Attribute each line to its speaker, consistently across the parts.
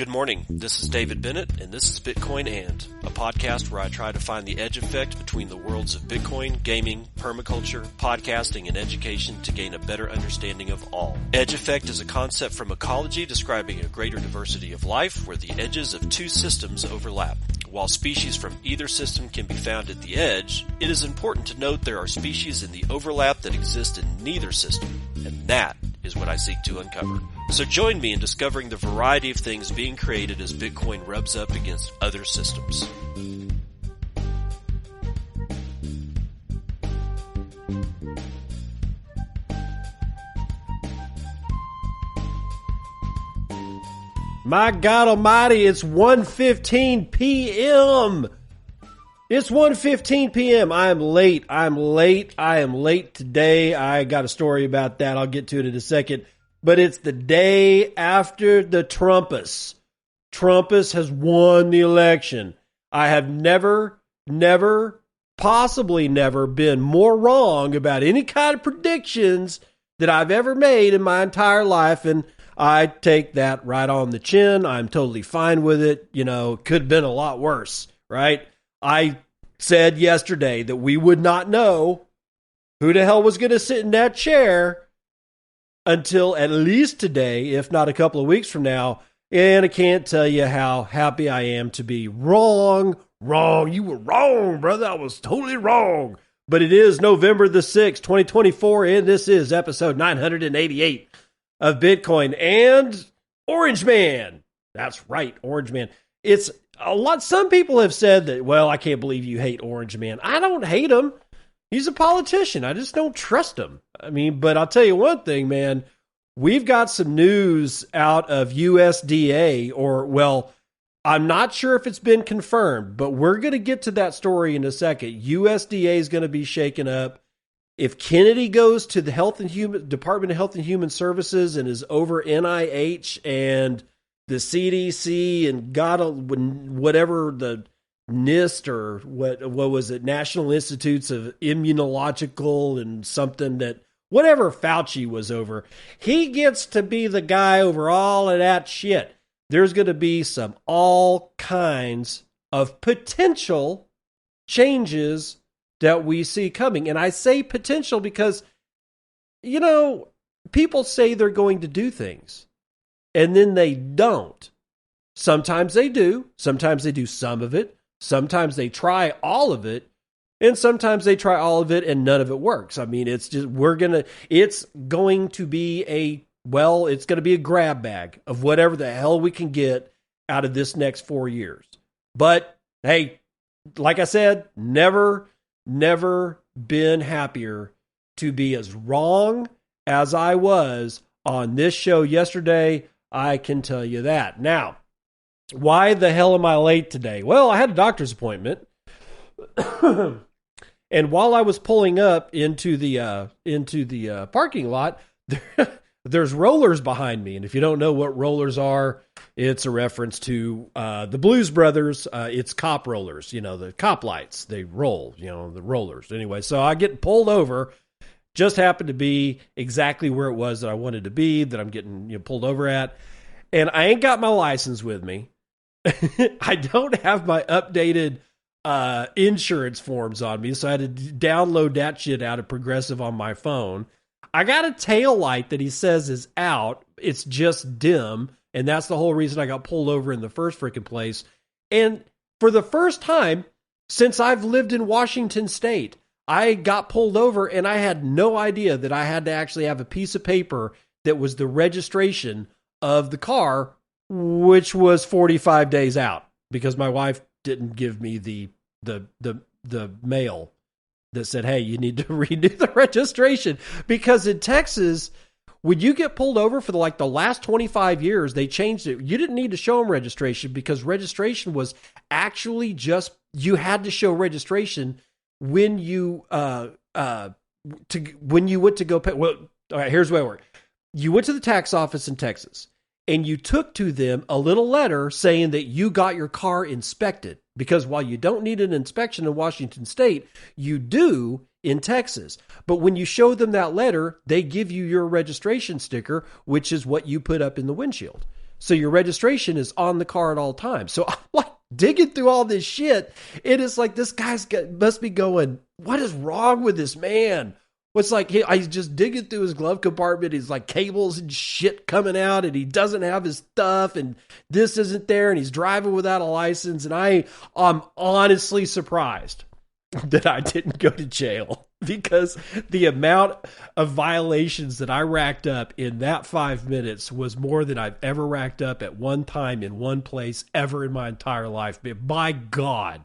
Speaker 1: Good morning. This is David Bennett, and this is Bitcoin And, a podcast where I try to find the edge effect between the worlds of Bitcoin, gaming, permaculture, podcasting, and education to gain a better understanding of all. Edge effect is a concept from ecology describing a greater diversity of life where the edges of two systems overlap. While species from either system can be found at the edge, it is important to note there are species in the overlap that exist in neither system, and that is what I seek to uncover. So join me in discovering the variety of things being created as Bitcoin rubs up against other systems.
Speaker 2: My God Almighty, it's 1:15 p.m. It's 1:15 p.m. I am late today. I got a story about that. I'll get to it in a second. But it's the day after the Trumpus. Trumpus has won the election. I have never, possibly never been more wrong about any kind of predictions that I've ever made in my entire life. And I take that right on the chin. I'm totally fine with it. You know, could have been a lot worse, right? I said yesterday that we would not know who the hell was going to sit in that chair until at least today, if not a couple of weeks from now. And I can't tell you how happy I am to be wrong. You were wrong, brother. I was totally wrong. But it is November the 6th, 2024, and this is episode 988 of Bitcoin and Orange Man. That's right, Orange Man. It's a lot. Some people have said that, well, I can't believe you hate Orange Man. I don't hate him. He's a politician. I just don't trust him. I mean, but I'll tell you one thing, man. We've got some news out of USDA, or, well, I'm not sure if it's been confirmed, but we're going to get to that story in a second. USDA is going to be shaken up. If Kennedy goes to the Department of Health and Human Services and is over NIH and the CDC and whatever the NIST or what was it, National Institutes of Immunological and something, that whatever Fauci was over, he gets to be the guy over all of that shit. There's going to be some all kinds of potential changes that we see coming. And I say potential because, you know, people say they're going to do things and then they don't. Sometimes they do. Sometimes they do some of it. Sometimes they try all of it, and sometimes they try all of it and none of it works. I mean, it's going to be a grab bag of whatever the hell we can get out of this next 4 years. But hey, like I said, never been happier to be as wrong as I was on this show yesterday. I can tell you that. Now, why the hell am I late today? Well, I had a doctor's appointment. And while I was pulling up into the parking lot, there's rollers behind me. And if you don't know what rollers are, it's a reference to the Blues Brothers. It's cop rollers, you know, the cop lights. They roll, you know, the rollers. Anyway, so I get pulled over. Just happened to be exactly where it was that I wanted to be, that I'm getting pulled over at. And I ain't got my license with me. I don't have my updated insurance forms on me, so I had to download that shit out of Progressive on my phone. I got a tail light that he says is out. It's just dim, and that's the whole reason I got pulled over in the first freaking place. And for the first time since I've lived in Washington State, I got pulled over, and I had no idea that I had to actually have a piece of paper that was the registration of the car, which was 45 days out, because my wife didn't give me the mail that said, hey, you need to renew the registration. Because in Texas, when you get pulled over for the last 25 years, they changed it. You didn't need to show them registration, because registration was actually just, you had to show registration when you went to go pay. Well, all right, here's the way it worked. You went to the tax office in Texas, and you took to them a little letter saying that you got your car inspected. Because while you don't need an inspection in Washington State, you do in Texas. But when you show them that letter, they give you your registration sticker, which is what you put up in the windshield. So your registration is on the car at all times. So I'm like digging through all this shit. It is like this must be going, what is wrong with this man? What's like, he's just digging through his glove compartment. He's like cables and shit coming out, and he doesn't have his stuff, and this isn't there, and he's driving without a license. And I'm honestly surprised that I didn't go to jail, because the amount of violations that I racked up in that 5 minutes was more than I've ever racked up at one time in one place ever in my entire life. But my God,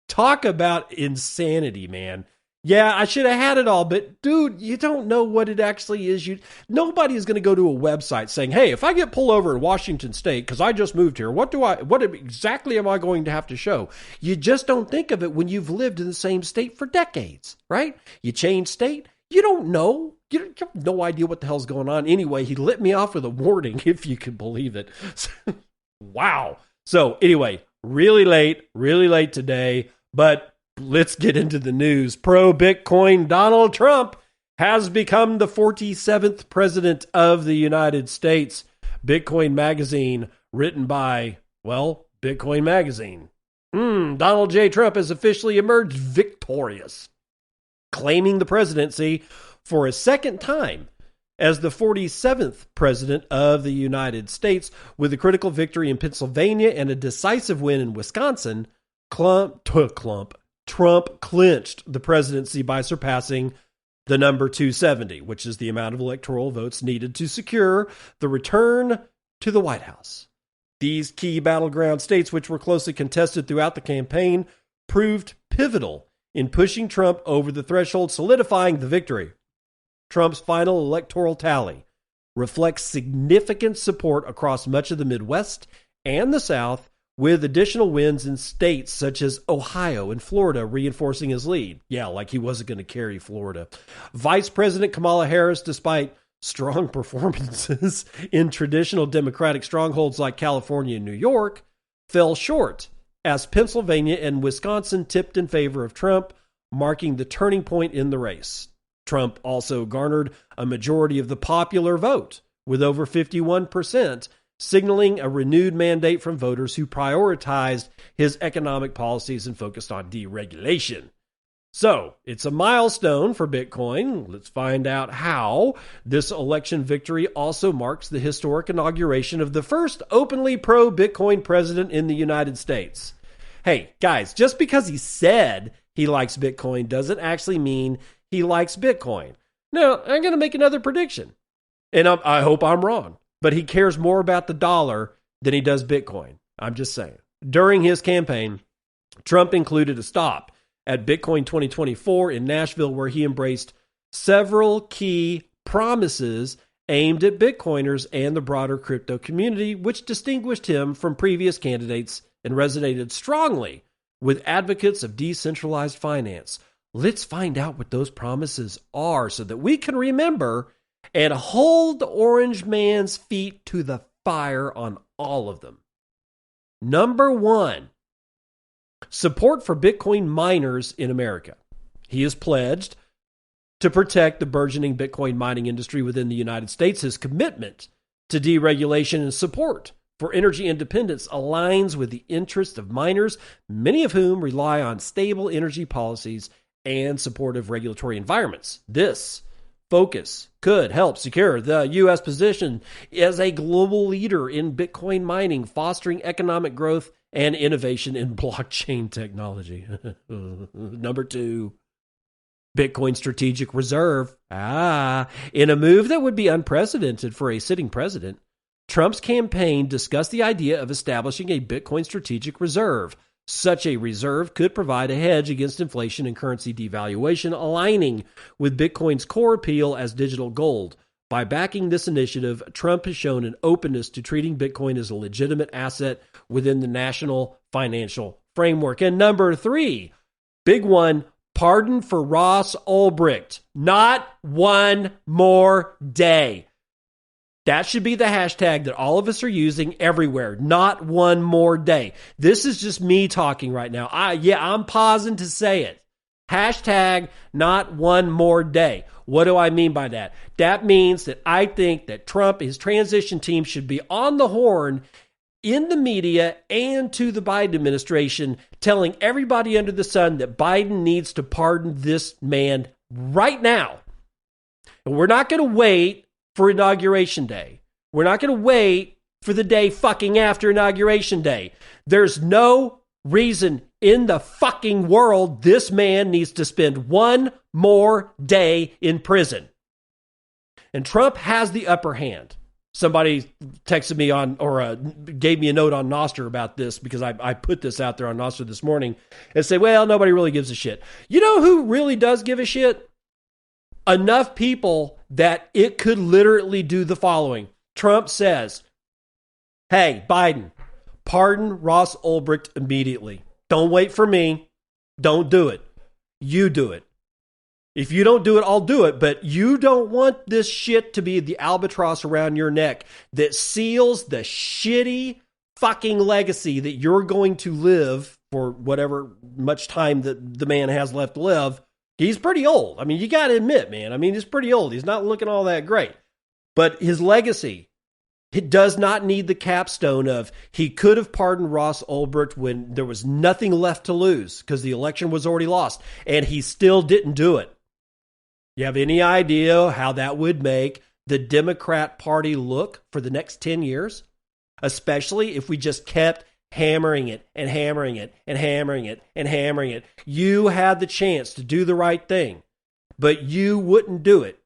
Speaker 2: talk about insanity, man. Yeah, I should have had it all, but dude, you don't know what it actually is. Nobody is going to go to a website saying, "Hey, if I get pulled over in Washington State because I just moved here, what exactly am I going to have to show?" You just don't think of it when you've lived in the same state for decades, right? You change state, you don't know. You have no idea what the hell's going on. Anyway, he lit me off with a warning, if you can believe it. Wow. So anyway, really late today, but let's get into the news. Pro-Bitcoin Donald Trump has become the 47th president of the United States. Bitcoin Magazine, written by, Bitcoin Magazine. Donald J. Trump has officially emerged victorious, claiming the presidency for a second time as the 47th president of the United States. With a critical victory in Pennsylvania and a decisive win in Wisconsin, Trump clinched the presidency by surpassing the number 270, which is the amount of electoral votes needed to secure the return to the White House. These key battleground states, which were closely contested throughout the campaign, proved pivotal in pushing Trump over the threshold, solidifying the victory. Trump's final electoral tally reflects significant support across much of the Midwest and the South, with additional wins in states such as Ohio and Florida reinforcing his lead. Yeah, like he wasn't going to carry Florida. Vice President Kamala Harris, despite strong performances in traditional Democratic strongholds like California and New York, fell short as Pennsylvania and Wisconsin tipped in favor of Trump, marking the turning point in the race. Trump also garnered a majority of the popular vote, with over 51%, signaling a renewed mandate from voters who prioritized his economic policies and focused on deregulation. So, it's a milestone for Bitcoin. Let's find out how. This election victory also marks the historic inauguration of the first openly pro-Bitcoin president in the United States. Hey, guys, just because he said he likes Bitcoin doesn't actually mean he likes Bitcoin. Now, I'm going to make another prediction, and I hope I'm wrong. But he cares more about the dollar than he does Bitcoin. I'm just saying. During his campaign, Trump included a stop at Bitcoin 2024 in Nashville, where he embraced several key promises aimed at Bitcoiners and the broader crypto community, which distinguished him from previous candidates and resonated strongly with advocates of decentralized finance. Let's find out what those promises are so that we can remember and hold the orange man's feet to the fire on all of them. Number 1, support for Bitcoin miners in America. He has pledged to protect the burgeoning Bitcoin mining industry within the United States. His commitment to deregulation and support for energy independence aligns with the interests of miners, many of whom rely on stable energy policies and supportive regulatory environments. This focus could help secure the U.S. position as a global leader in Bitcoin mining, fostering economic growth and innovation in blockchain technology. Number 2, Bitcoin strategic reserve. In a move that would be unprecedented for a sitting president, Trump's campaign discussed the idea of establishing a Bitcoin strategic reserve. Such a reserve could provide a hedge against inflation and currency devaluation, aligning with Bitcoin's core appeal as digital gold. By backing this initiative, Trump has shown an openness to treating Bitcoin as a legitimate asset within the national financial framework. And number 3, big one, pardon for Ross Ulbricht. Not one more day. That should be the hashtag that all of us are using everywhere. Not one more day. This is just me talking right now. I'm pausing to say it. Hashtag not one more day. What do I mean by that? That means that I think that Trump, his transition team, should be on the horn in the media and to the Biden administration, telling everybody under the sun that Biden needs to pardon this man right now. And we're not going to wait for Inauguration Day. We're not going to wait for the day fucking after Inauguration Day. There's no reason in the fucking world this man needs to spend one more day in prison. And Trump has the upper hand. Somebody texted me on, or gave me a note on Nostr about this, because I put this out there on Nostr this morning, and say, well, nobody really gives a shit. You know who really does give a shit? Enough people that it could literally do the following. Trump says, hey, Biden, pardon Ross Ulbricht immediately. Don't wait for me. Don't do it. You do it. If you don't do it, I'll do it. But you don't want this shit to be the albatross around your neck that seals the shitty fucking legacy that you're going to live for whatever much time that the man has left to live. He's pretty old. I mean, you got to admit, man. I mean, he's pretty old. He's not looking all that great. But his legacy, it does not need the capstone of he could have pardoned Ross Ulbricht when there was nothing left to lose because the election was already lost, and he still didn't do it. You have any idea how that would make the Democrat Party look for the next 10 years? Especially if we just kept hammering it and hammering it and hammering it and hammering it. You had the chance to do the right thing, but you wouldn't do it.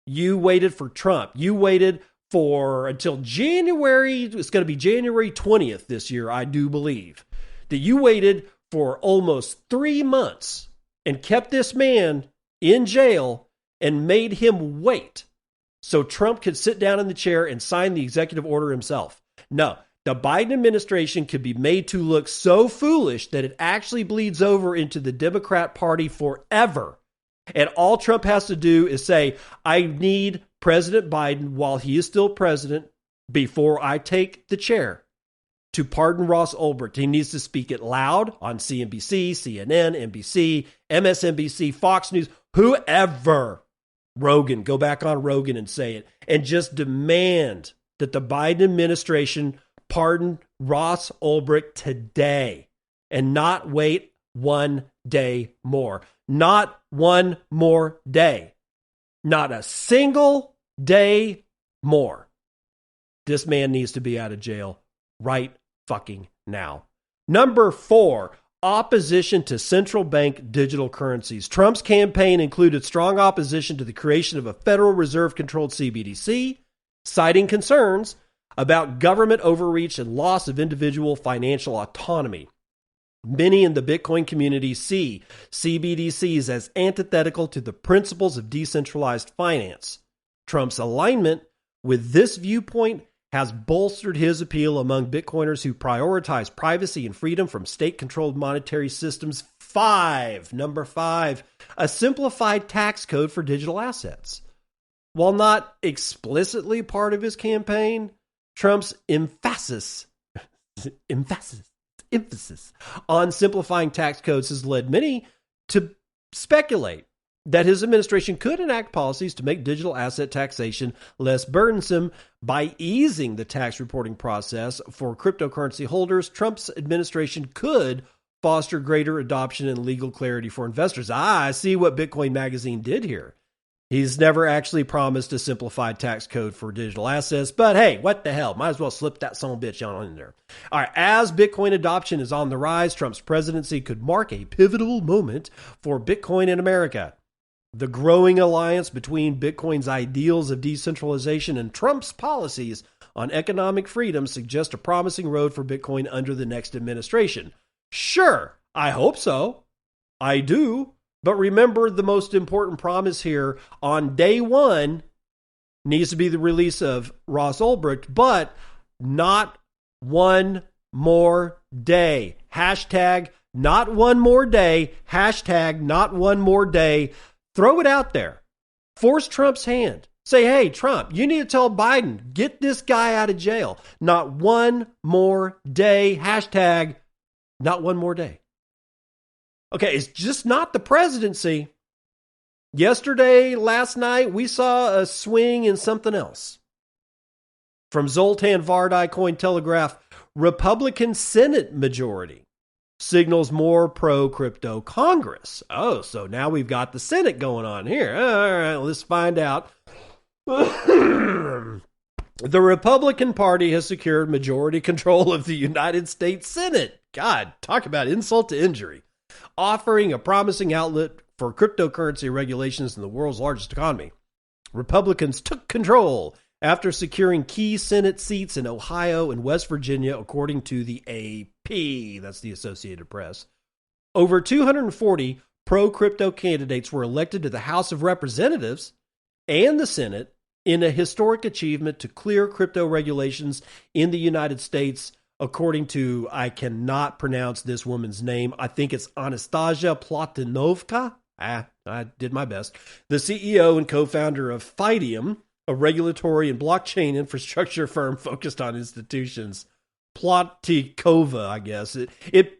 Speaker 2: You waited for Trump. You waited for until January. It's going to be January 20th this year, I do believe, that you waited for almost 3 months and kept this man in jail and made him wait so Trump could sit down in the chair and sign the executive order himself. No, the Biden administration could be made to look so foolish that it actually bleeds over into the Democrat Party forever. And all Trump has to do is say, I need President Biden, while he is still president, before I take the chair, to pardon Ross Ulbricht. He needs to speak it loud on CNBC, CNN, NBC, MSNBC, Fox News, whoever. Rogan, go back on Rogan and say it. And just demand that the Biden administration pardon Ross Ulbricht today and not wait one day more. Not one more day. Not a single day more. This man needs to be out of jail right fucking now. Number 4, opposition to central bank digital currencies. Trump's campaign included strong opposition to the creation of a Federal Reserve-controlled CBDC, citing concerns about government overreach and loss of individual financial autonomy. Many in the Bitcoin community see CBDCs as antithetical to the principles of decentralized finance. Trump's alignment with this viewpoint has bolstered his appeal among Bitcoiners who prioritize privacy and freedom from state-controlled monetary systems. Number 5, a simplified tax code for digital assets. While not explicitly part of his campaign, Trump's emphasis on simplifying tax codes has led many to speculate that his administration could enact policies to make digital asset taxation less burdensome by easing the tax reporting process for cryptocurrency holders. Trump's administration could foster greater adoption and legal clarity for investors. I see what Bitcoin Magazine did here. He's never actually promised a simplified tax code for digital assets, but hey, what the hell? Might as well slip that son of a bitch on in there. All right, as Bitcoin adoption is on the rise, Trump's presidency could mark a pivotal moment for Bitcoin in America. The growing alliance between Bitcoin's ideals of decentralization and Trump's policies on economic freedom suggests a promising road for Bitcoin under the next administration. Sure, I hope so. I do. But remember, the most important promise here on day one needs to be the release of Ross Ulbricht, but not one more day. Hashtag not one more day. Hashtag not one more day. Throw it out there. Force Trump's hand. Say, hey, Trump, you need to tell Biden, get this guy out of jail. Not one more day. Hashtag not one more day. Okay, it's just not the presidency. Yesterday, last night, we saw a swing in something else. From Zoltan Vardai Cointelegraph, Republican Senate majority signals more pro-crypto Congress. Oh, so now we've got the Senate going on here. All right, let's find out. The Republican Party has secured majority control of the United States Senate. God, talk about insult to injury. Offering a promising outlet for cryptocurrency regulations in the world's largest economy. Republicans took control after securing key Senate seats in Ohio and West Virginia, according to the AP. That's the Associated Press. Over 240 pro-crypto candidates were elected to the House of Representatives and the Senate in a historic achievement to clear crypto regulations in the United States, according to, I cannot pronounce this woman's name. I think it's Anastasia Platinovka. I did my best. The CEO and co-founder of Fidium, a regulatory and blockchain infrastructure firm focused on institutions. Plotikova, I guess.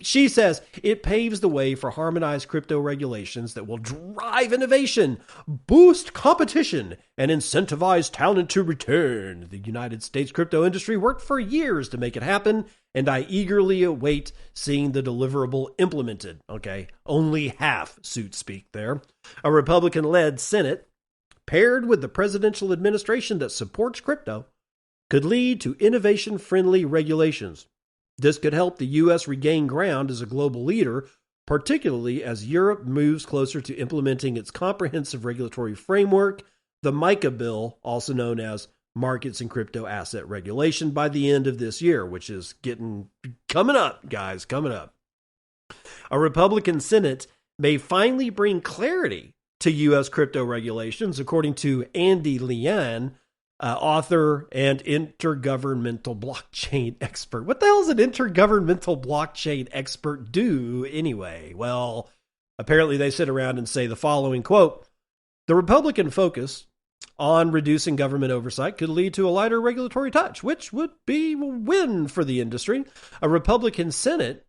Speaker 2: She says it paves the way for harmonized crypto regulations that will drive innovation, boost competition, and incentivize talent to return. The United States crypto industry worked for years to make it happen, and I eagerly await seeing the deliverable implemented. Okay, only half suit speak there. A Republican-led Senate, paired with the presidential administration that supports crypto, could lead to innovation-friendly regulations. This could help the U.S. regain ground as a global leader, particularly as Europe moves closer to implementing its comprehensive regulatory framework, the MiCA bill, also known as Markets and Crypto Asset Regulation, by the end of this year, which is coming up, guys, coming up. A Republican Senate may finally bring clarity to U.S. crypto regulations, according to Andy Lian, author and intergovernmental blockchain expert. What the hell does an intergovernmental blockchain expert do anyway? Well, apparently they sit around and say the following, quote, the Republican focus on reducing government oversight could lead to a lighter regulatory touch, which would be a win for the industry. A Republican Senate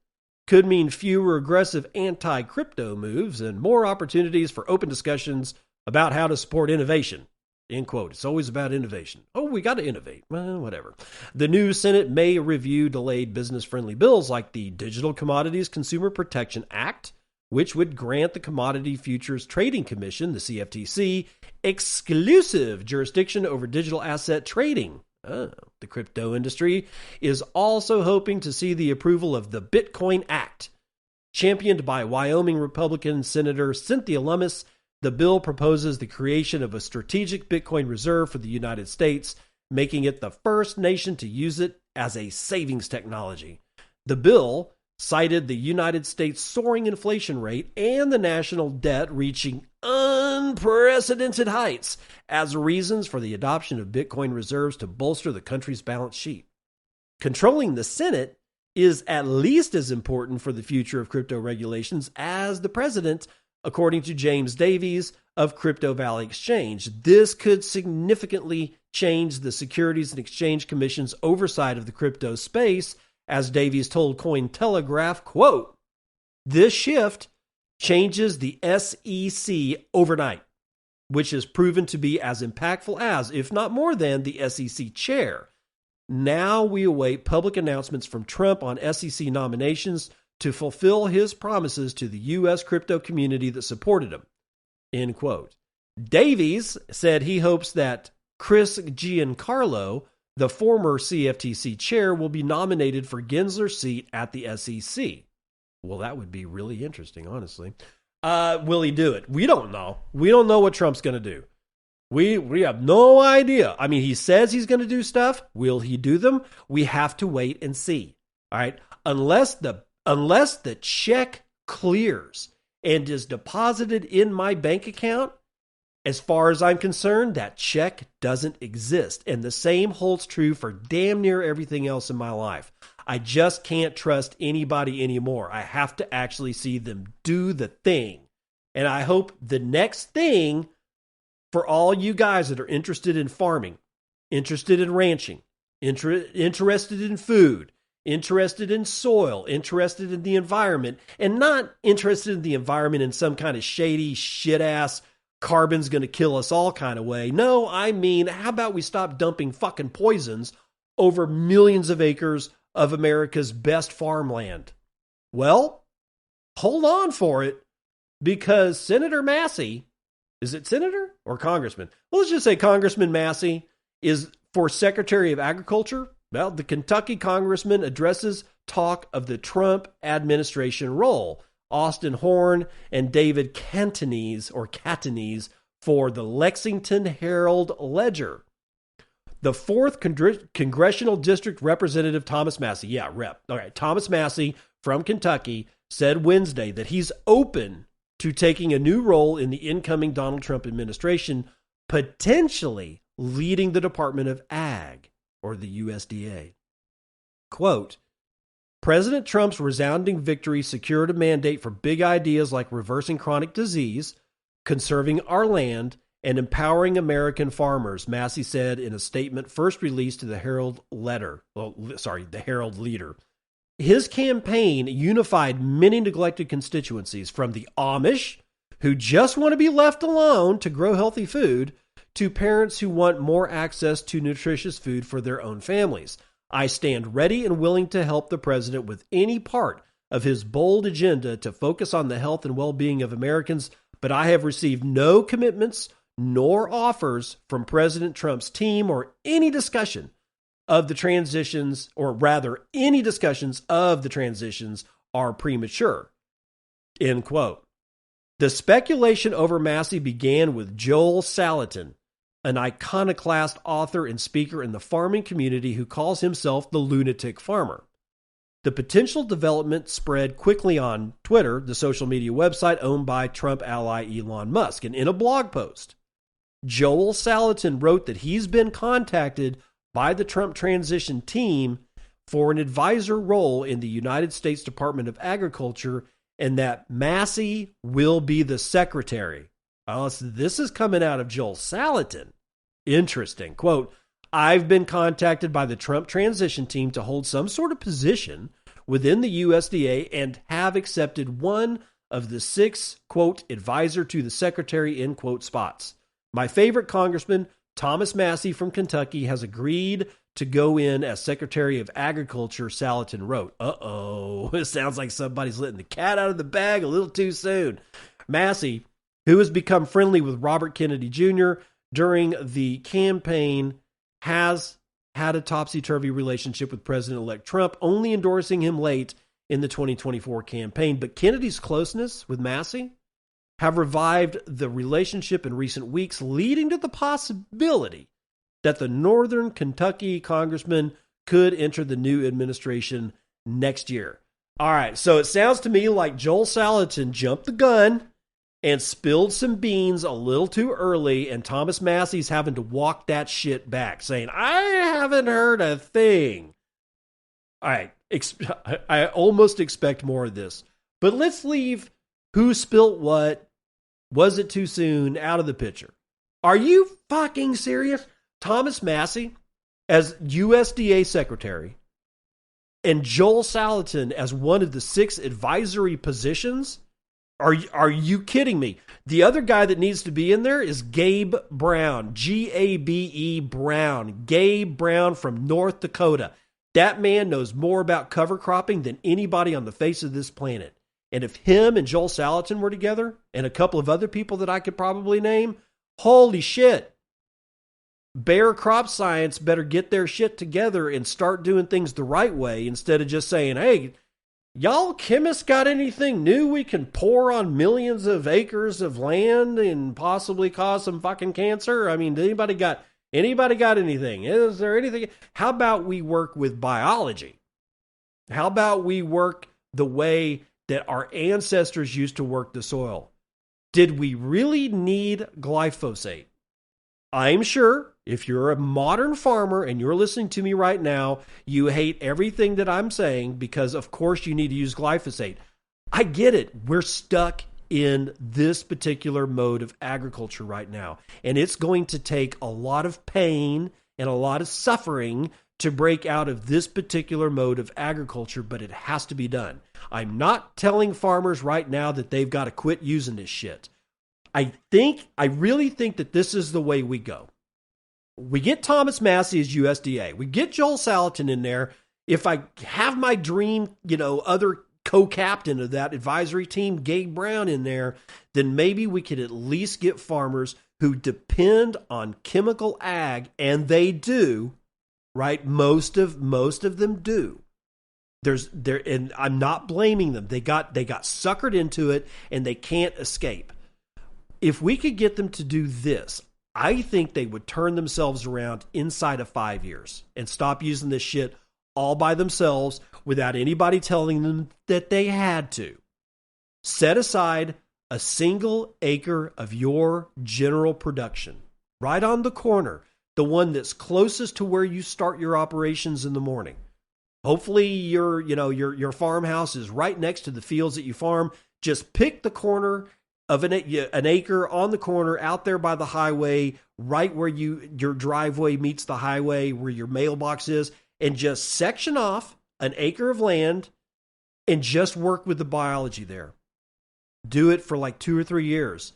Speaker 2: could mean fewer aggressive anti-crypto moves and more opportunities for open discussions about how to support innovation. End quote. It's always about innovation. Oh, we got to innovate. Well, whatever. The new Senate may review delayed business-friendly bills like the Digital Commodities Consumer Protection Act, which would grant the Commodity Futures Trading Commission, the CFTC, exclusive jurisdiction over digital asset trading. Oh, the crypto industry is also hoping to see the approval of the Bitcoin Act. Championed by Wyoming Republican Senator Cynthia Lummis, the bill proposes the creation of a strategic Bitcoin reserve for the United States, making it the first nation to use it as a savings technology. The bill cited the United States' soaring inflation rate and the national debt reaching unprecedented heights as reasons for the adoption of Bitcoin reserves to bolster the country's balance sheet. Controlling the Senate is at least as important for the future of crypto regulations as the president, according to James Davies of Crypto Valley Exchange. This could significantly change the Securities and Exchange Commission's oversight of the crypto space, as Davies told Cointelegraph, quote, this shift changes the SEC overnight, which has proven to be as impactful as, if not more than, the SEC chair. Now we await public announcements from Trump on SEC nominations to fulfill his promises to the U.S. crypto community that supported him, end quote. Davies said he hopes that Chris Giancarlo, the former CFTC chair, will be nominated for Gensler's seat at the SEC. Well, that would be really interesting, honestly. Will he do it? We don't know. We don't know what Trump's going to do. We have no idea. I mean, he says he's going to do stuff. Will he do them? We have to wait and see. All right. Unless the check clears and is deposited in my bank account, as far as I'm concerned, that check doesn't exist. And the same holds true for damn near everything else in my life. I just can't trust anybody anymore. I have to actually see them do the thing. And I hope the next thing, for all you guys that are interested in farming, interested in ranching, interested in food, interested in soil, interested in the environment, and not interested in the environment in some kind of shady, shit-ass, carbon's going to kill us all kind of way. No, I mean, how about we stop dumping fucking poisons over millions of acres of America's best farmland? Well, hold on for it, because Senator Massie, is it senator or congressman? Well, let's just say Congressman Massie is for Secretary of Agriculture. Well, the Kentucky congressman addresses talk of the Trump administration role. Austin Horn and David Catanese for the Lexington Herald Ledger. The 4th Congressional District Representative Thomas Massie, Thomas Massie from Kentucky said Wednesday that he's open to taking a new role in the incoming Donald Trump administration, potentially leading the Department of Ag, or the USDA. Quote, President Trump's resounding victory secured a mandate for big ideas like reversing chronic disease, conserving our land, and empowering American farmers, Massie said in a statement first released to the Herald Leader. His campaign unified many neglected constituencies, from the Amish, who just want to be left alone to grow healthy food, to parents who want more access to nutritious food for their own families. I stand ready and willing to help the president with any part of his bold agenda to focus on the health and well-being of Americans, but I have received no commitments nor offers from President Trump's team or any discussion of the transitions, or rather, any discussions of the transitions are premature. End quote. The speculation over Massie began with Joel Salatin, an iconoclast author and speaker in the farming community who calls himself the lunatic farmer. The potential development spread quickly on Twitter, the social media website owned by Trump ally Elon Musk. And in a blog post, Joel Salatin wrote that he's been contacted by the Trump transition team for an advisor role in the United States Department of Agriculture, and that Massie will be the secretary. So this is coming out of Joel Salatin. Interesting. Quote, I've been contacted by the Trump transition team to hold some sort of position within the USDA and have accepted one of the 6, quote, advisor to the secretary, end quote, spots. My favorite congressman, Thomas Massie from Kentucky, has agreed to go in as Secretary of Agriculture, Salatin wrote. It sounds like somebody's letting the cat out of the bag a little too soon. Massie, who has become friendly with Robert Kennedy Jr. during the campaign, has had a topsy-turvy relationship with President-elect Trump, only endorsing him late in the 2024 campaign. But Kennedy's closeness with Massie have revived the relationship in recent weeks, leading to the possibility that the Northern Kentucky congressman could enter the new administration next year. All right, so it sounds to me like Joel Salatin jumped the gun and spilled some beans a little too early, and Thomas Massie's having to walk that shit back, saying, I haven't heard a thing. All right, I almost expect more of this. But let's leave who spilt what, was it too soon, out of the picture. Are you fucking serious? Thomas Massie as USDA secretary and Joel Salatin as one of the 6 advisory positions? Are you kidding me? The other guy that needs to be in there is Gabe Brown, Gabe Brown, Gabe Brown from North Dakota. That man knows more about cover cropping than anybody on the face of this planet. And if him and Joel Salatin were together, and a couple of other people that I could probably name, holy shit. Bayer Crop Science better get their shit together and start doing things the right way instead of just saying, hey, y'all chemists got anything new we can pour on millions of acres of land and possibly cause some fucking cancer? I mean, anybody got anything? Is there anything? How about we work with biology? How about we work the way that our ancestors used to work the soil? Did we really need glyphosate? I'm sure if you're a modern farmer and you're listening to me right now, you hate everything that I'm saying because, of course, you need to use glyphosate. I get it. We're stuck in this particular mode of agriculture right now, and it's going to take a lot of pain and a lot of suffering to break out of this particular mode of agriculture, but it has to be done. I'm not telling farmers right now that they've got to quit using this shit. I really think that this is the way we go. We get Thomas Massie as USDA. We get Joel Salatin in there. If I have my dream, other co-captain of that advisory team, Gabe Brown, in there, then maybe we could at least get farmers who depend on chemical ag, and they do, right? Most of them do. And I'm not blaming them. They got suckered into it, and they can't escape. If we could get them to do this, I think they would turn themselves around inside of 5 years and stop using this shit all by themselves without anybody telling them that they had to. Set aside a single acre of your general production, right on the corner, the one that's closest to where you start your operations in the morning. Hopefully your farmhouse is right next to the fields that you farm. Just pick the corner of an acre on the corner out there by the highway, right where your driveway meets the highway, where your mailbox is, and just section off an acre of land and just work with the biology there. Do it for like 2 or 3 years.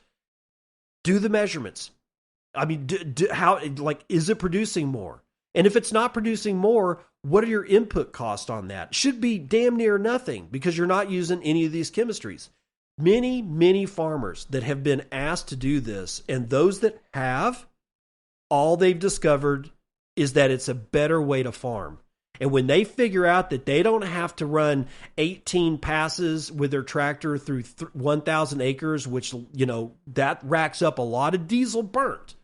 Speaker 2: Do the measurements. I mean, is it producing more? And if it's not producing more, what are your input costs on that? Should be damn near nothing because you're not using any of these chemistries. Many, many farmers that have been asked to do this, and those that have, all they've discovered is that it's a better way to farm. And when they figure out that they don't have to run 18 passes with their tractor through 1,000 acres, which, that racks up a lot of diesel burnt,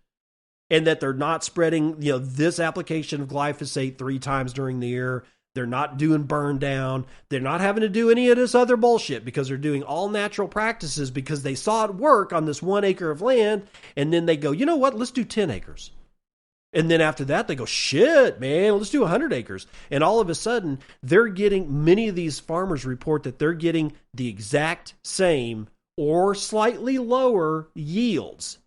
Speaker 2: and that they're not spreading, this application of glyphosate 3 times during the year, they're not doing burn down, they're not having to do any of this other bullshit because they're doing all natural practices because they saw it work on this 1 acre of land, and then they go, you know what, let's do 10 acres. And then after that, they go, shit, man, let's do 100 acres. And all of a sudden, many of these farmers report that they're getting the exact same or slightly lower yields.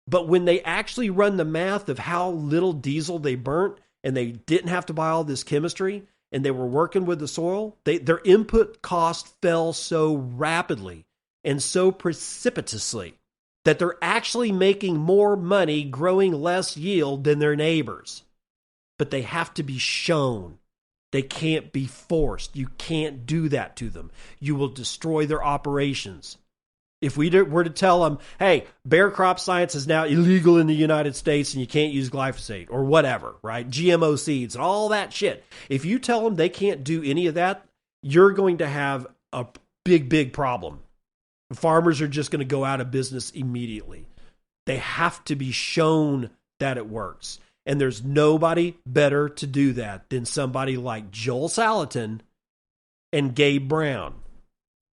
Speaker 2: But when they actually run the math of how little diesel they burnt, and they didn't have to buy all this chemistry, and they were working with the soil, their input cost fell so rapidly and so precipitously that they're actually making more money growing less yield than their neighbors. But they have to be shown. They can't be forced. You can't do that to them. You will destroy their operations. If we were to tell them, hey, bare crop science is now illegal in the United States and you can't use glyphosate or whatever, right? GMO seeds and all that shit. If you tell them they can't do any of that, you're going to have a big, big problem. Farmers are just going to go out of business immediately. They have to be shown that it works. And there's nobody better to do that than somebody like Joel Salatin and Gabe Brown.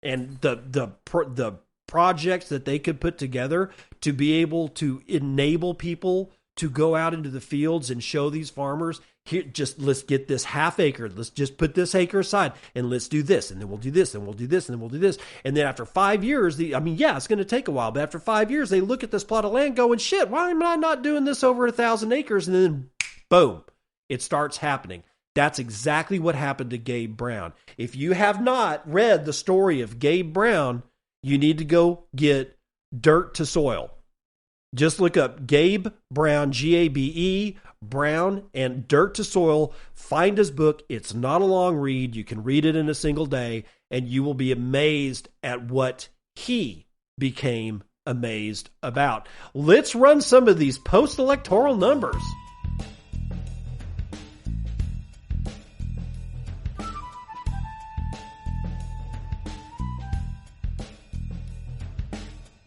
Speaker 2: And the projects that they could put together to be able to enable people to go out into the fields and show these farmers, here, just let's get this half acre. Let's just put this acre aside and let's do this. And then we'll do this and we'll do this and then we'll do this. And then after 5 years, it's going to take a while, but after 5 years, they look at this plot of land going, shit, why am I not doing this over 1,000 acres? And then boom, it starts happening. That's exactly what happened to Gabe Brown. If you have not read the story of Gabe Brown, you need to go get Dirt to Soil. Just look up Gabe Brown, Gabe Brown, and Dirt to Soil. Find his book. It's not a long read. You can read it in a single day, and you will be amazed at what he became amazed about. Let's run some of these post-electoral numbers.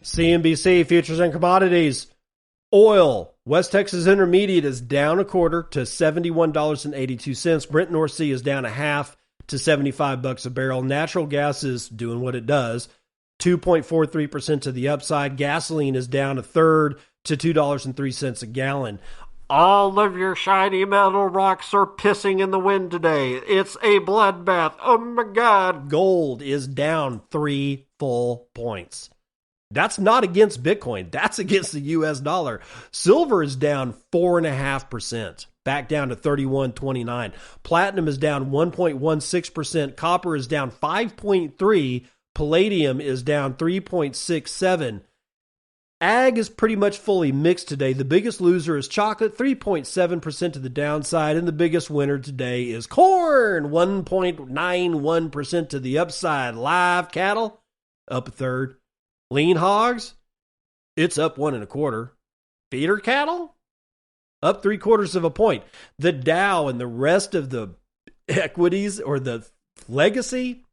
Speaker 2: CNBC Futures and Commodities. Oil, West Texas Intermediate is down a quarter to $71.82. Brent North Sea is down a half to $75 a barrel. Natural gas is doing what it does, 2.43% to the upside. Gasoline is down a third to $2.03 a gallon. All of your shiny metal rocks are pissing in the wind today. It's a bloodbath. Oh my God. Gold is down 3 full points. That's not against Bitcoin. That's against the U.S. dollar. Silver is down 4.5%. back down to 31.29. Platinum is down 1.16%. Copper is down 5.3%. Palladium is down 3.67%. Ag is pretty much fully mixed today. The biggest loser is chocolate, 3.7% to the downside, and the biggest winner today is corn, 1.91% to the upside. Live cattle, up a third. Lean hogs, it's up 1.25. Feeder cattle, up 0.75 of a point. The Dow and the rest of the equities or the legacy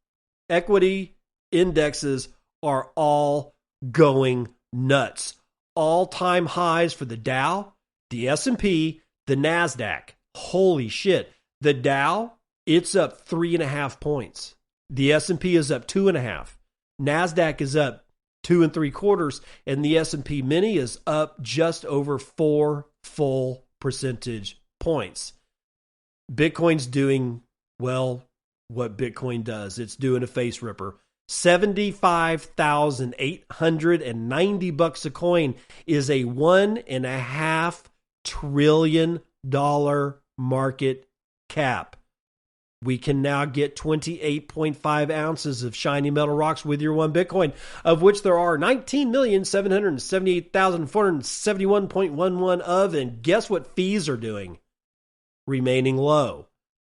Speaker 2: equity indexes are all going nuts. All-time highs for the Dow, the S&P, the NASDAQ. Holy shit. The Dow, it's up 3.5 points. The S&P is up 2.5. NASDAQ is up 2.75, and the S&P Mini is up just over 4 full percentage points. Bitcoin's doing, well, what Bitcoin does. It's doing a face ripper. $75,890 a coin is a $1.5 trillion market cap. We can now get 28.5 ounces of shiny metal rocks with your one Bitcoin, of which there are 19,778,471.11 of, and guess what fees are doing? Remaining low.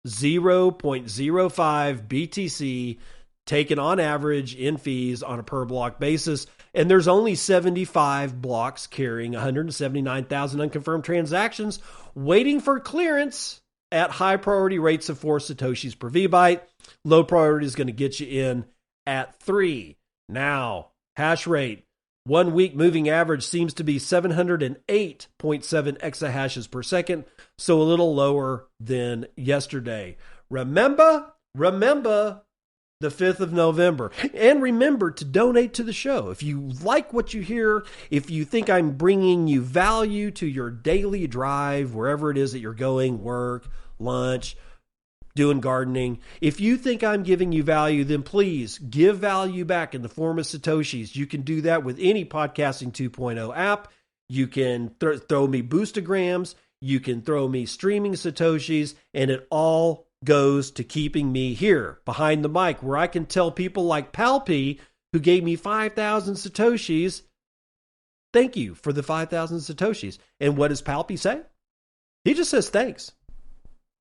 Speaker 2: 0.05 BTC taken on average in fees on a per block basis, and there's only 75 blocks carrying 179,000 unconfirmed transactions waiting for clearance at high priority rates of 4 Satoshis per VByte. Low priority is going to get you in at 3. Now, hash rate, 1 week moving average seems to be 708.7 exahashes per second, so a little lower than yesterday. Remember the 5th of November. And remember to donate to the show. If you like what you hear, if you think I'm bringing you value to your daily drive, wherever it is that you're going, work, lunch, doing gardening, if you think I'm giving you value, then please give value back in the form of Satoshis. You can do that with any Podcasting 2.0 app. You can throw me boostograms. You can throw me streaming Satoshis, and it all goes to keeping me here behind the mic, where I can tell people like Palpy, who gave me 5,000 Satoshis, thank you for the 5,000 Satoshis. And what does Palpy say? He just says thanks.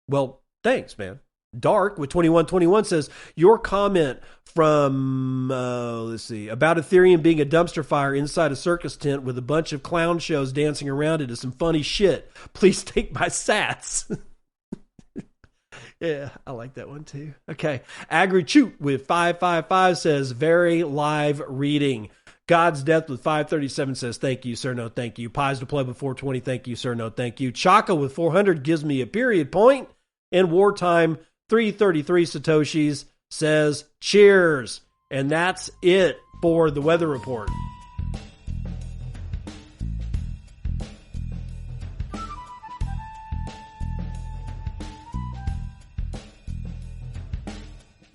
Speaker 2: Well, thanks, man. Dark with 2121 says, your comment from, about Ethereum being a dumpster fire inside a circus tent with a bunch of clown shows dancing around it is some funny shit. Please take my sats. Yeah, I like that one too. Okay. AgriChoot with 555 says, very live reading. God's Death with 537 says, thank you, sir, no thank you. Pies to play with 420, thank you, sir, no thank you. Chaka with 400 gives me a period point. And Wartime 333 Satoshis says, cheers. And that's it for the weather report.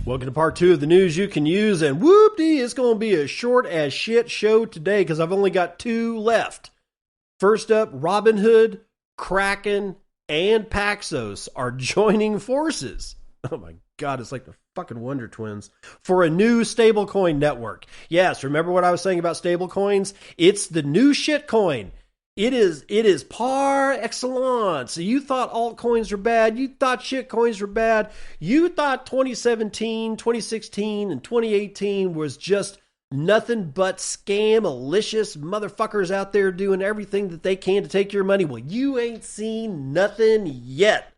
Speaker 2: Welcome to part 2 of the news you can use, and whoop-dee, it's going to be a short as shit show today because I've only got 2 left. First up, Robinhood, Kraken, and Paxos are joining forces. Oh my God, it's like the fucking Wonder Twins for a new stablecoin network. Yes, remember what I was saying about stablecoins? It's the new shitcoin. It is par excellence. You thought altcoins were bad. You thought shitcoins were bad. You thought 2017, 2016, and 2018 was just nothing but scam-alicious motherfuckers out there doing everything that they can to take your money. Well, you ain't seen nothing yet.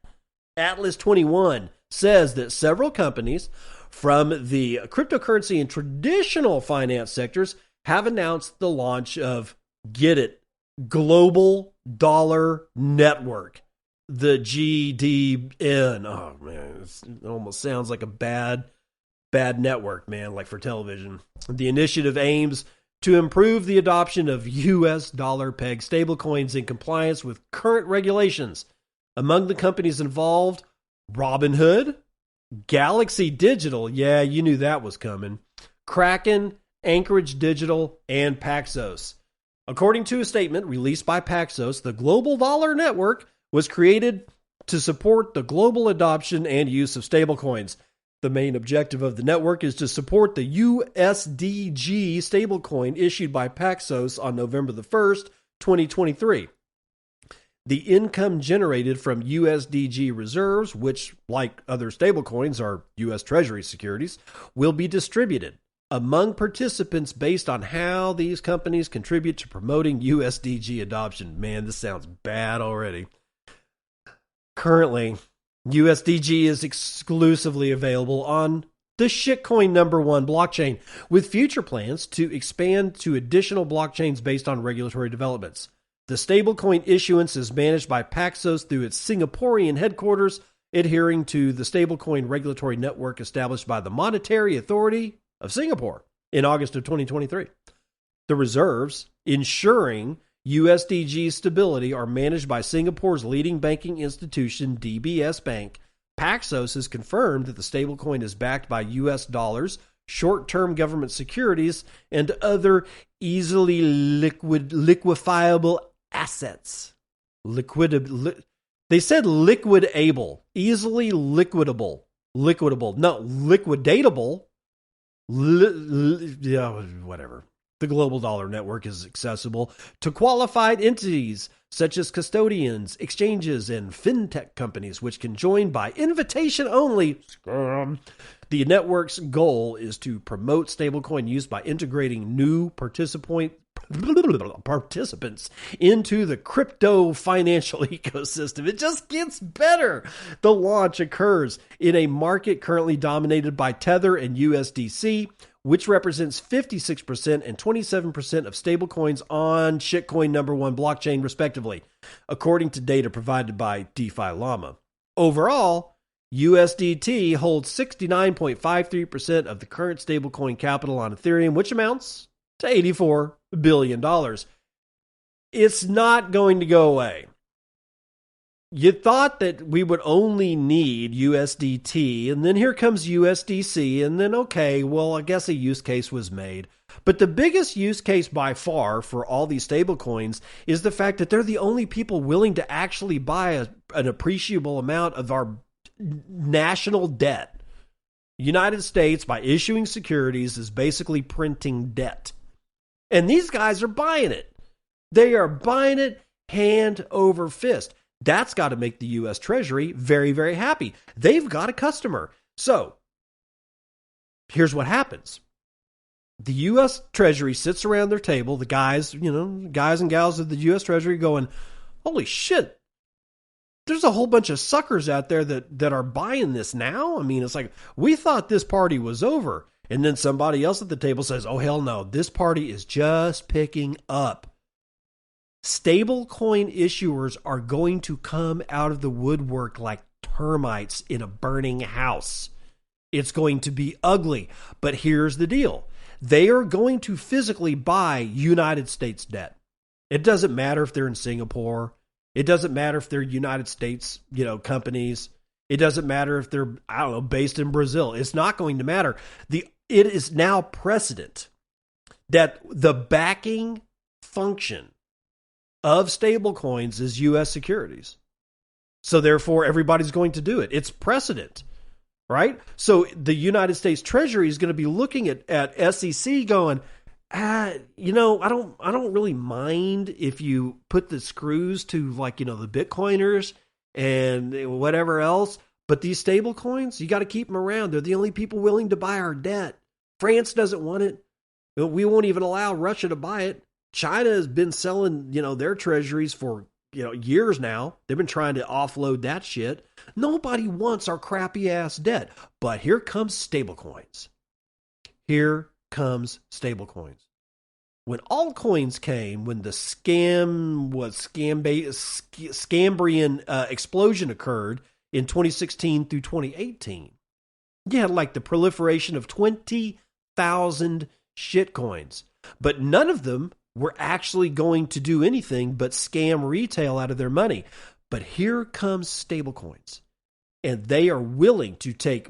Speaker 2: Atlas 21 says that several companies from the cryptocurrency and traditional finance sectors have announced the launch of, get it, Global Dollar Network, the GDN. Oh man, it almost sounds like a bad network, man, like for television. The initiative aims to improve the adoption of US dollar peg stablecoins in compliance with current regulations. Among the companies involved, Robinhood, Galaxy Digital, yeah, you knew that was coming, Kraken, Anchorage Digital, and Paxos. According to a statement released by Paxos, the Global Dollar Network was created to support the global adoption and use of stablecoins. The main objective of the network is to support the USDG stablecoin issued by Paxos on November the 1st, 2023. The income generated from USDG reserves, which, like other stablecoins, are U.S. Treasury securities, will be distributed among participants based on how these companies contribute to promoting USDG adoption. Man, this sounds bad already. Currently, USDG is exclusively available on the shitcoin #1 blockchain, with future plans to expand to additional blockchains based on regulatory developments. The stablecoin issuance is managed by Paxos through its Singaporean headquarters, adhering to the stablecoin regulatory network established by the Monetary Authority of Singapore in August of 2023. The reserves, ensuring USDG stability, are managed by Singapore's leading banking institution, DBS Bank. Paxos has confirmed that the stablecoin is backed by US dollars, short-term government securities, and other easily liquefiable assets. They said liquidable, easily liquidable, no, liquidatable. Whatever. The global dollar network is accessible to qualified entities such as custodians, exchanges, and fintech companies, which can join by invitation only. The network's goal is to promote stablecoin use by integrating new participants into the crypto financial ecosystem. It just gets better. The launch occurs in a market currently dominated by Tether and USDC, which represents 56% and 27% of stablecoins on shitcoin #1 blockchain, respectively, according to data provided by DeFi Llama. Overall, USDT holds 69.53% of the current stablecoin capital on Ethereum, which amounts to $84 billion. It's not going to go away. You thought that we would only need USDT, and then here comes USDC, and then, okay, well, I guess a use case was made. But the biggest use case by far for all these stablecoins is the fact that they're the only people willing to actually buy an appreciable amount of our national debt. United States, by issuing securities, is basically printing debt. And these guys are buying it. They are buying it hand over fist. That's got to make the U.S. Treasury very, very happy. They've got a customer. So, here's what happens. The U.S. Treasury sits around their table, the guys and gals of the U.S. Treasury going, holy shit, there's a whole bunch of suckers out there that are buying this now. I mean, it's like, we thought this party was over. And then somebody else at the table says, oh, hell no, this party is just picking up. Stablecoin issuers are going to come out of the woodwork like termites in a burning house. It's going to be ugly. But here's the deal. They are going to physically buy United States debt. It doesn't matter if they're in Singapore. It doesn't matter if they're United States, companies. It doesn't matter if they're, based in Brazil. It's not going to matter. It is now precedent that the backing function of stablecoins is U.S. securities. So therefore, everybody's going to do it. It's precedent, right? So the United States Treasury is going to be looking at SEC going, I don't really mind if you put the screws to the Bitcoiners and whatever else, but these stable coins, you got to keep them around. They're the only people willing to buy our debt. France doesn't want it. We won't even allow Russia to buy it. China has been selling, their treasuries for, years now. They've been trying to offload that shit. Nobody wants our crappy ass debt. But here comes stablecoins. Here comes stablecoins. When altcoins came, when the Scambrian explosion occurred in 2016 through 2018, you had the proliferation of 20,000 shitcoins. But none of them were actually going to do anything but scam retail out of their money. But here comes stablecoins. And they are willing to take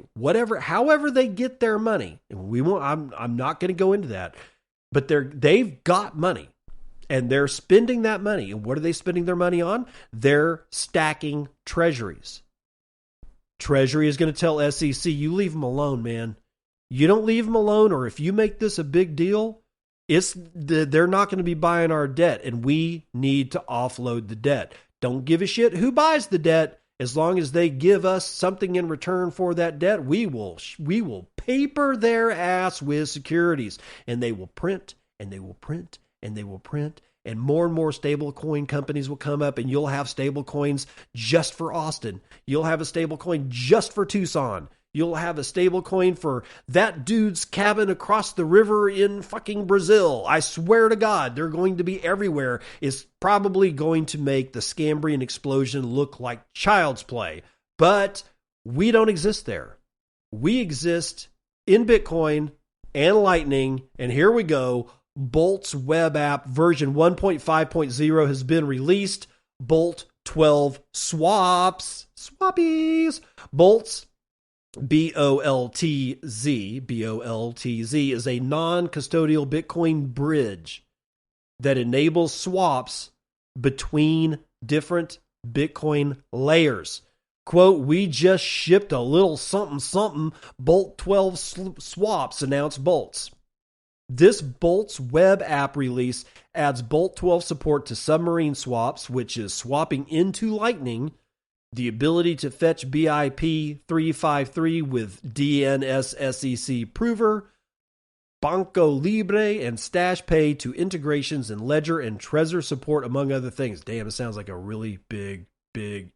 Speaker 2: however they get their money. And I'm not going to go into that. But they've got money. And they're spending that money. And what are they spending their money on? They're stacking treasuries. Treasury is going to tell SEC, you leave them alone, man. You don't leave them alone, or if you make this a big deal, they're not going to be buying our debt, and we need to offload the debt. Don't give a shit who buys the debt. As long as they give us something in return for that debt, we will paper their ass with securities, and they will print, and they will print, and they will print, and more stable coin companies will come up, and you'll have stable coins just for Austin. You'll have a stable coin just for Tucson. You'll have a stable coin for that dude's cabin across the river in fucking Brazil. I swear to God, they're going to be everywhere. It's probably going to make the Scambrian explosion look like child's play. But we don't exist there. We exist in Bitcoin and Lightning. And here we go. Bolt's web app version 1.5.0 has been released. Bolt 12 swappies. Bolt's BOLTZ is a non-custodial Bitcoin bridge that enables swaps between different Bitcoin layers. Quote, we just shipped a little something, Bolt 12 swaps, announced Bolts. This Bolt's web app release adds Bolt 12 support to submarine swaps, which is swapping into Lightning, the ability to fetch BIP 353 with DNS Prover, Banco Libre, and Stash Pay to integrations in Ledger and Trezor support, among other things. Damn, it sounds like a really big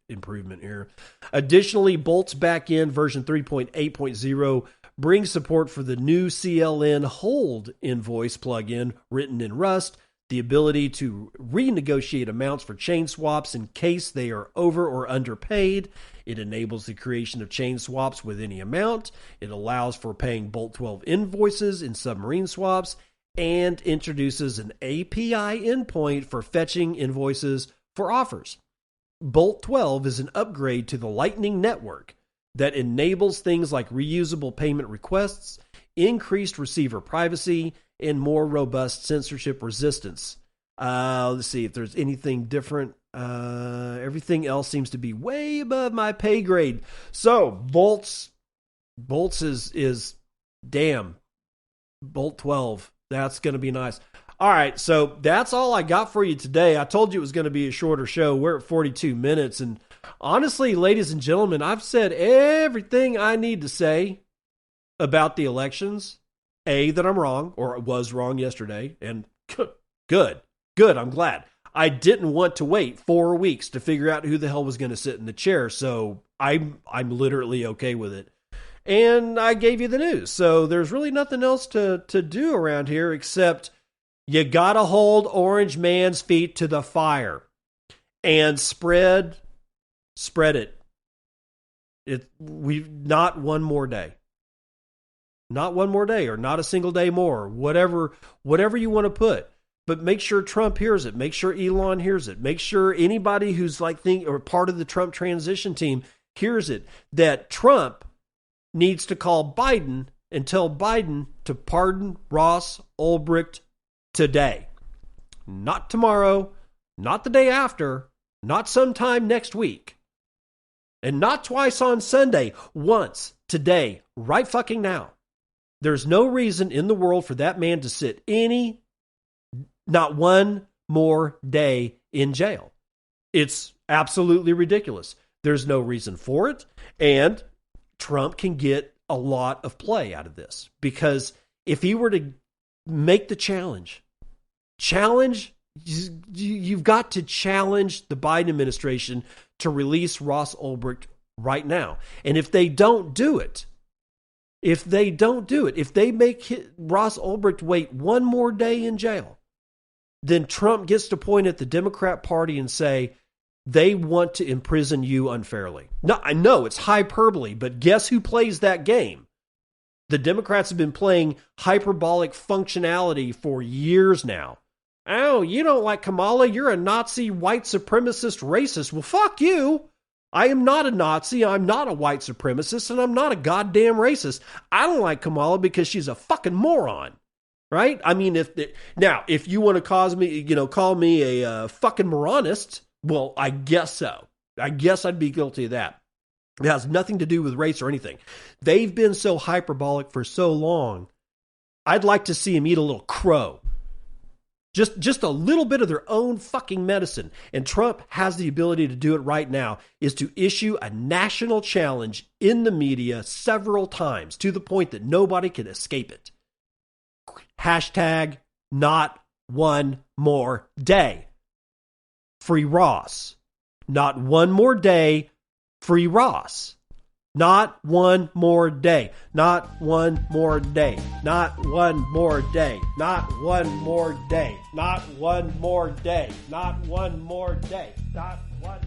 Speaker 2: improvement here. Additionally, Bolt's backend version 3.8.0 brings support for the new CLN Hold invoice plugin written in Rust, the ability to renegotiate amounts for chain swaps in case they are over or underpaid. It enables the creation of chain swaps with any amount. It allows for paying Bolt 12 invoices in submarine swaps and introduces an API endpoint for fetching invoices for offers. Bolt 12 is an upgrade to the Lightning Network that enables things like reusable payment requests, increased receiver privacy, and more robust censorship resistance. Let's see if there's anything different. Everything else seems to be way above my pay grade. So Bolts is damn. Bolt 12. That's going to be nice. All right, so that's all I got for you today. I told you it was going to be a shorter show. We're at 42 minutes. And honestly, ladies and gentlemen, I've said everything I need to say about the elections. That I'm wrong, or was wrong yesterday, and good, I'm glad. I didn't want to wait 4 weeks to figure out who the hell was going to sit in the chair, so I'm literally okay with it. And I gave you the news, so there's really nothing else to do around here except you gotta hold Orange Man's feet to the fire and spread it. We've not one more day. Not one more day, or not a single day more, whatever you want to put. But make sure Trump hears it. Make sure Elon hears it. Make sure anybody who's or part of the Trump transition team hears it. That Trump needs to call Biden and tell Biden to pardon Ross Ulbricht today. Not tomorrow, not the day after, not sometime next week. And not twice on Sunday, once, today, right fucking now. There's no reason in the world for that man to sit not one more day in jail. It's absolutely ridiculous. There's no reason for it. And Trump can get a lot of play out of this. Because if he were to make the challenge, you've got to challenge the Biden administration to release Ross Ulbricht right now. And if they don't do it, if they make Ross Ulbricht wait one more day in jail, then Trump gets to point at the Democrat Party and say, they want to imprison you unfairly. No, I know it's hyperbole, but guess who plays that game? The Democrats have been playing hyperbolic functionality for years now. Oh, you don't like Kamala? You're a Nazi, white supremacist, racist. Well, fuck you. I am not a Nazi, I'm not a white supremacist, and I'm not a goddamn racist. I don't like Kamala because she's a fucking moron. right? I mean, if you want to call me a fucking moronist, well, I guess so. I guess I'd be guilty of that. It has nothing to do with race or anything. They've been so hyperbolic for so long. I'd like to see them eat a little crow. Just a little bit of their own fucking medicine. And Trump has the ability to do it right now, is to issue a national challenge in the media several times to the point that nobody can escape it. Hashtag not one more day. Free Ross. Not one more day. Free Ross. Not one more day. Not one more day. Not one more day. Not one more day. Not one more day. Not one more day. Not one